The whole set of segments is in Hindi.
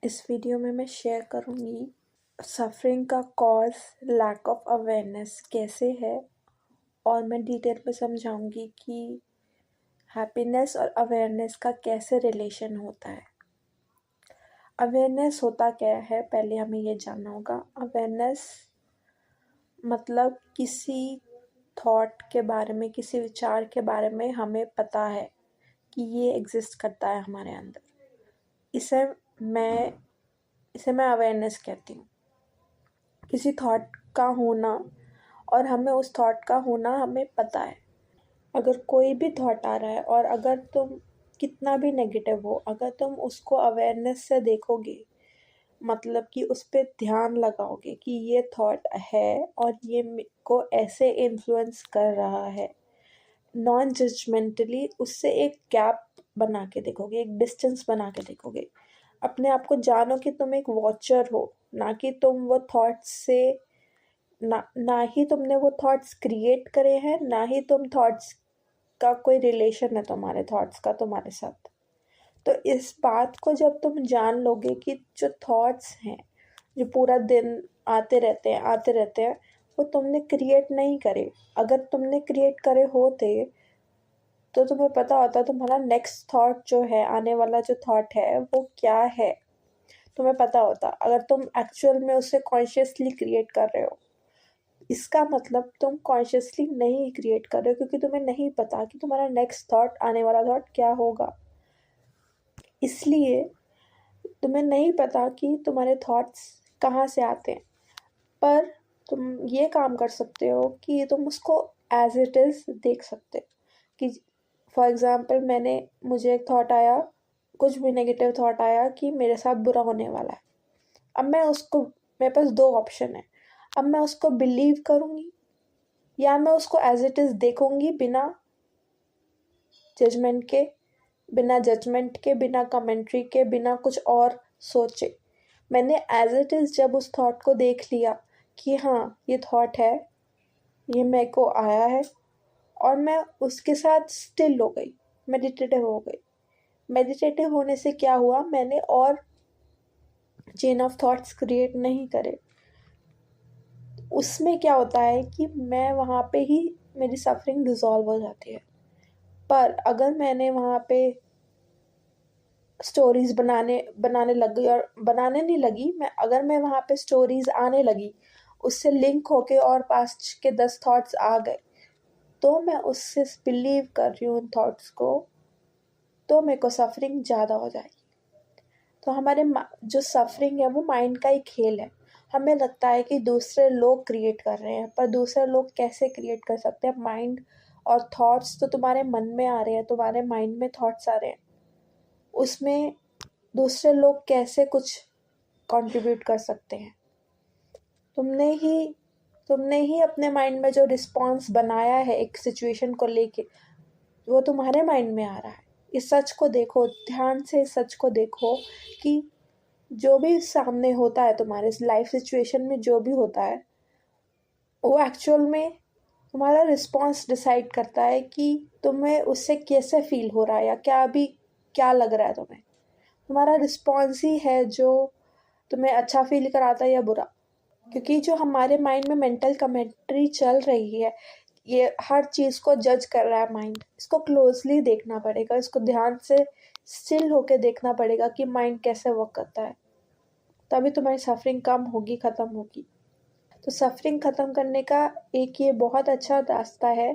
इस वीडियो में मैं शेयर करूँगी सफ़रिंग का कॉज़ लैक ऑफ अवेयरनेस कैसे है, और मैं डिटेल में समझाऊँगी कि हैप्पीनेस और अवेयरनेस का कैसे रिलेशन होता है। अवेयरनेस होता क्या है, पहले हमें ये जानना होगा। अवेयरनेस मतलब किसी थॉट के बारे में, किसी विचार के बारे में हमें पता है कि ये एग्जिस्ट करता है हमारे अंदर। इसे मैं अवेयरनेस कहती हूँ। किसी थॉट का होना, और हमें उस थॉट का होना हमें पता है। अगर कोई भी थॉट आ रहा है और अगर तुम कितना भी नेगेटिव हो, अगर तुम उसको अवेयरनेस से देखोगे, मतलब कि उस पर ध्यान लगाओगे कि ये थॉट है और ये को ऐसे इन्फ्लुएंस कर रहा है, नॉन जजमेंटली उससे एक गैप बना के देखोगे, एक डिस्टेंस बना के देखोगे। अपने आप को जानो कि तुम एक वॉचर हो, ना कि तुम वो थॉट्स से ना ही तुमने वो थॉट्स क्रिएट करे हैं, ना ही तुम थॉट्स का कोई रिलेशन है तुम्हारे थॉट्स का तुम्हारे साथ। तो इस बात को जब तुम जान लोगे कि जो थॉट्स हैं, जो पूरा दिन आते रहते हैं, वो तुमने क्रिएट नहीं करे। अगर तुमने क्रिएट करे होते तो तुम्हें पता होता तुम्हारा नेक्स्ट थॉट जो है, आने वाला जो थॉट है वो क्या है, तुम्हें पता होता। अगर तुम एक्चुअल में उसे कॉन्शियसली क्रिएट कर रहे हो, इसका मतलब तुम कॉन्शियसली नहीं क्रिएट कर रहे हो, क्योंकि तुम्हें नहीं पता कि तुम्हारा नेक्स्ट थॉट, आने वाला थॉट क्या होगा। इसलिए तुम्हें नहीं पता कि तुम्हारे थॉट्स कहाँ से आते हैं। पर तुम ये काम कर सकते हो कि तुम उसको एज इट इज़ देख सकते हो। कि फॉर एग्ज़ाम्पल मुझे एक थॉट आया, कुछ भी नेगेटिव थॉट आया कि मेरे साथ बुरा होने वाला है। अब मेरे पास दो ऑप्शन है। अब मैं उसको बिलीव करूँगी, या मैं उसको एज इट इज़ देखूँगी, बिना जजमेंट के, बिना कमेंट्री के, बिना कुछ और सोचे। मैंने एज इट इज़ जब उस थॉट को देख लिया कि हाँ ये थॉट है, ये मेरे को आया है, और मैं उसके साथ स्टिल हो गई, मेडिटेटिव हो गई। मेडिटेटिव होने से क्या हुआ, मैंने और चेन ऑफ थॉट्स क्रिएट नहीं करे। उसमें क्या होता है कि मैं वहाँ पे ही मेरी सफरिंग डिज़ोल्व हो जाती है। पर अगर मैंने वहाँ पे स्टोरीज बनाने लग गई, और बनाने नहीं लगी मैं, अगर मैं वहाँ पे स्टोरीज आने लगी, उससे लिंक होके और पास्ट के 10 थॉट्स आ गए, तो मैं उससे बिलीव कर रही हूँ उन थॉट्स को, तो मेरे को सफरिंग ज़्यादा हो जाएगी। तो जो सफरिंग है वो माइंड का ही खेल है। हमें लगता है कि दूसरे लोग क्रिएट कर रहे हैं, पर दूसरे लोग कैसे क्रिएट कर सकते हैं? माइंड और थॉट्स तो तुम्हारे मन में आ रहे हैं, तुम्हारे माइंड में थॉट्स आ रहे हैं, उसमें दूसरे लोग कैसे कुछ कंट्रीब्यूट कर सकते हैं? तुमने ही अपने माइंड में जो रिस्पॉन्स बनाया है एक सिचुएशन को लेके, वो तुम्हारे माइंड में आ रहा है। इस सच को देखो, ध्यान से इस सच को देखो कि जो भी सामने होता है तुम्हारे लाइफ सिचुएशन में, जो भी होता है, वो एक्चुअल में तुम्हारा रिस्पॉन्स डिसाइड करता है कि तुम्हें उससे कैसे फील हो रहा है, या क्या लग रहा है तुम्हें। तुम्हारा रिस्पॉन्स ही है जो तुम्हें अच्छा फील कराता है या बुरा। क्योंकि जो हमारे माइंड में मेंटल कमेंट्री चल रही है, ये हर चीज़ को जज कर रहा है माइंड। इसको क्लोजली देखना पड़ेगा, इसको ध्यान से स्टिल होके देखना पड़ेगा कि माइंड कैसे वर्क करता है, तभी तुम्हारी सफरिंग कम होगी, ख़त्म होगी। तो सफरिंग ख़त्म करने का एक ये बहुत अच्छा रास्ता है,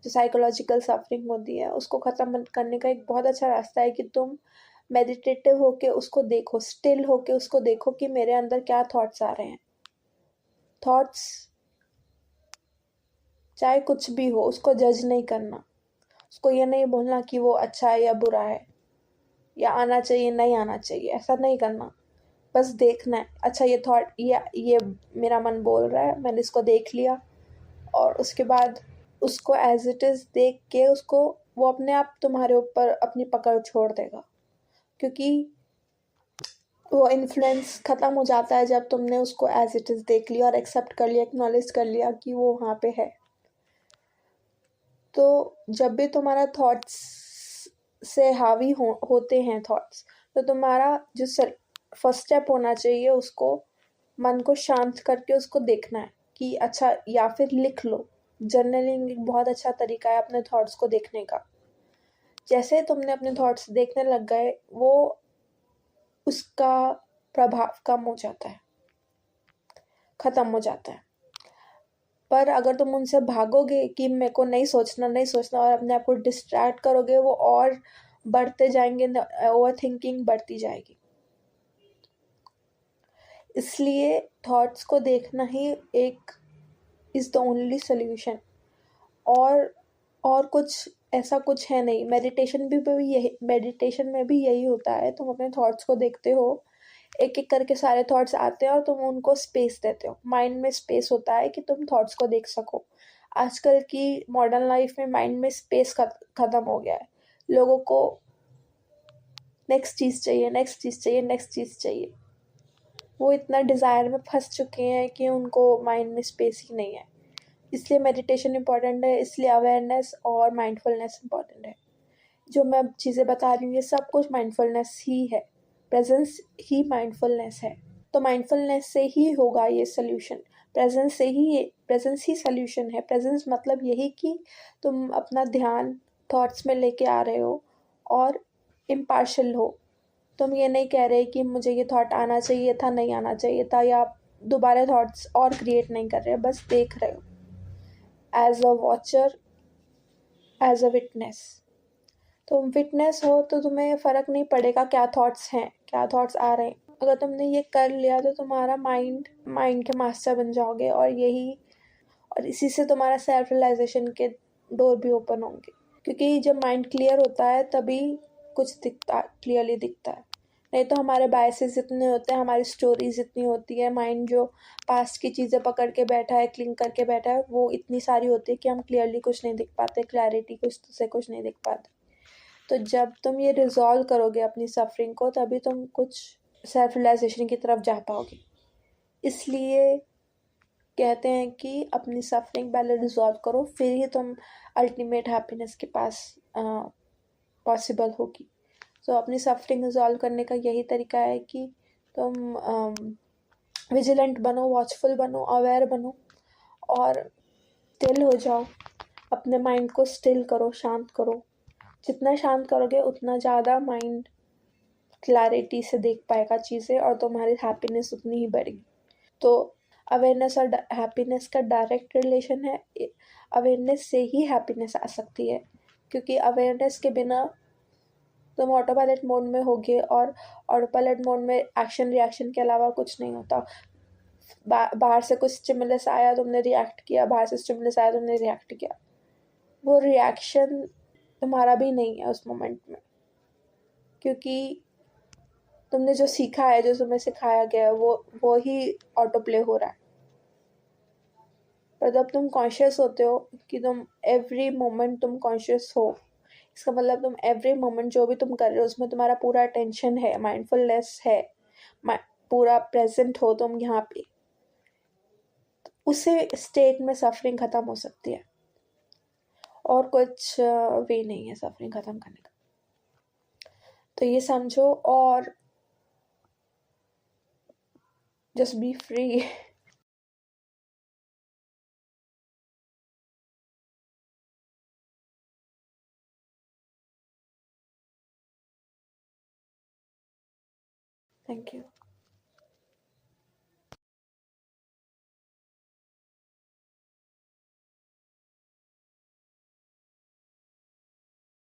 जो साइकोलॉजिकल सफरिंग होती है उसको ख़त्म करने का एक बहुत अच्छा रास्ता है कि तुम मेडिटेटिव होके उसको देखो, स्टिल होके उसको देखो कि मेरे अंदर क्या थॉट्स आ रहे हैं। थॉट्स चाहे कुछ भी हो, उसको जज नहीं करना। उसको ये नहीं बोलना कि वो अच्छा है या बुरा है, या आना चाहिए नहीं आना चाहिए, ऐसा नहीं करना। बस देखना है, अच्छा ये थॉट, ये मेरा मन बोल रहा है, मैंने इसको देख लिया, और उसके बाद उसको एज इट इज़ देख के उसको, वो अपने आप तुम्हारे ऊपर अपनी पकड़ छोड़ देगा। क्योंकि वो इन्फ्लुएंस ख़त्म हो जाता है जब तुमने उसको एज इट इज़ देख लिया और एक्सेप्ट कर लिया, एक्नॉलेज कर लिया कि वो वहाँ पे है। तो जब भी तुम्हारा थॉट्स से हावी होते हैं थॉट्स, तो तुम्हारा जो फर्स्ट स्टेप होना चाहिए उसको मन को शांत करके उसको देखना है कि अच्छा, या फिर लिख लो। जर्नलिंग एक बहुत अच्छा तरीका है अपने थॉट्स को देखने का। जैसे तुमने अपने थॉट्स देखने लग गए, वो उसका प्रभाव कम हो जाता है, ख़त्म हो जाता है। पर अगर तुम उनसे भागोगे कि मेरे को नहीं सोचना नहीं सोचना, और अपने आप को डिस्ट्रैक्ट करोगे, वो और बढ़ते जाएंगे, ओवर थिंकिंग बढ़ती जाएगी। इसलिए थॉट्स को देखना ही एक इज़ द ओनली सोल्यूशन। और कुछ ऐसा कुछ है नहीं। मेडिटेशन में भी यही होता है। तुम अपने थॉट्स को देखते हो, एक एक करके सारे थॉट्स आते हैं और तुम उनको स्पेस देते हो। माइंड में स्पेस होता है कि तुम थॉट्स को देख सको। आजकल की मॉडर्न लाइफ में माइंड में स्पेस ख़त्म हो गया है। लोगों को नेक्स्ट चीज़ चाहिए, नेक्स्ट चीज़ चाहिए, नेक्स्ट चीज़ चाहिए। वो इतना डिज़ायर में फंस चुके हैं कि उनको माइंड में स्पेस ही नहीं है। इसलिए मेडिटेशन इम्पॉर्टेंट है, इसलिए अवेयरनेस और माइंडफुलनेस इम्पॉर्टेंट है। जो मैं अब बता रही हूँ, ये सब कुछ माइंडफुलनेस ही है। प्रेजेंस ही माइंडफुलनेस है। तो माइंडफुलनेस से ही होगा ये सोल्यूशन। प्रेजेंस ही सोल्यूशन है। प्रेजेंस मतलब यही कि तुम अपना ध्यान थॉट्स में लेके आ रहे हो और इम्पार्शियल हो। तुम ये नहीं कह रहे कि मुझे ये थॉट आना चाहिए था, नहीं आना चाहिए था, या आप दोबारा थॉट्स और क्रिएट नहीं कर रहे, बस देख रहे हो as a watcher, as a witness. तुम विटनेस हो तो तुम्हें फ़र्क नहीं पड़ेगा क्या थॉट्स हैं, क्या थॉट्स आ रहे हैं। अगर तुमने ये कर लिया तो तुम्हारा माइंड के मास्टर बन जाओगे, और इसी से तुम्हारा सेल्फ रियलाइजेशन के डोर भी ओपन होंगे। क्योंकि जब माइंड क्लियर होता है तभी कुछ क्लियरली दिखता है। नहीं तो हमारे बायसेस इतने होते हैं, हमारी स्टोरीज इतनी होती है, माइंड जो पास्ट की चीज़ें पकड़ के बैठा है, क्लिंग करके बैठा है, वो इतनी सारी होती है कि हम क्लियरली कुछ नहीं दिख पाते, क्लैरिटी कुछ से कुछ नहीं दिख पाते। तो जब तुम ये रिजॉल्व करोगे अपनी सफरिंग को, तभी तुम कुछ सेल्फ रियलाइजेशन की तरफ जा पाओगे। इसलिए कहते हैं कि अपनी सफरिंग पहले रिजॉल्व करो, फिर ही तुम अल्टीमेट हैप्पीनेस के पास पॉसिबल होगी। तो अपनी सफरिंग रिजॉल्व करने का यही तरीका है कि तुम विजिलेंट बनो, वॉचफुल बनो, अवेयर बनो, और स्टिल हो जाओ। अपने माइंड को स्टिल करो, शांत करो। जितना शांत करोगे उतना ज़्यादा माइंड क्लैरिटी से देख पाएगा चीज़ें, और तुम्हारी हैप्पीनेस उतनी ही बढ़ेगी। तो अवेयरनेस और हैप्पीनेस का डायरेक्ट रिलेशन है। अवेयरनेस से ही हैप्पीनेस आ सकती है, क्योंकि अवेयरनेस के बिना तुम ऑटो पायलट मोड में होगे, और ऑटो पायलट मोड में एक्शन रिएक्शन के अलावा कुछ नहीं होता। बाहर से कुछ स्टिमुलस आया, तुमने रिएक्ट किया, बाहर से स्टिमुलस आया, तुमने रिएक्ट किया। वो रिएक्शन तुम्हारा भी नहीं है उस मोमेंट में, क्योंकि तुमने जो सीखा है, जो तुम्हें सिखाया गया है, वो ही ऑटो प्ले हो रहा है। पर जब तुम कॉन्शियस होते हो कि तुम एवरी मोमेंट तुम कॉन्शियस हो, इसका मतलब तुम एवरी मोमेंट जो भी तुम कर रहे हो उसमें तुम्हारा पूरा अटेंशन है, माइंडफुलनेस है, पूरा प्रेजेंट हो तुम यहाँ पे, उसे स्टेट में सफरिंग ख़त्म हो सकती है। और कुछ वे नहीं है सफरिंग ख़त्म करने का। तो ये समझो और just be free. Thank you.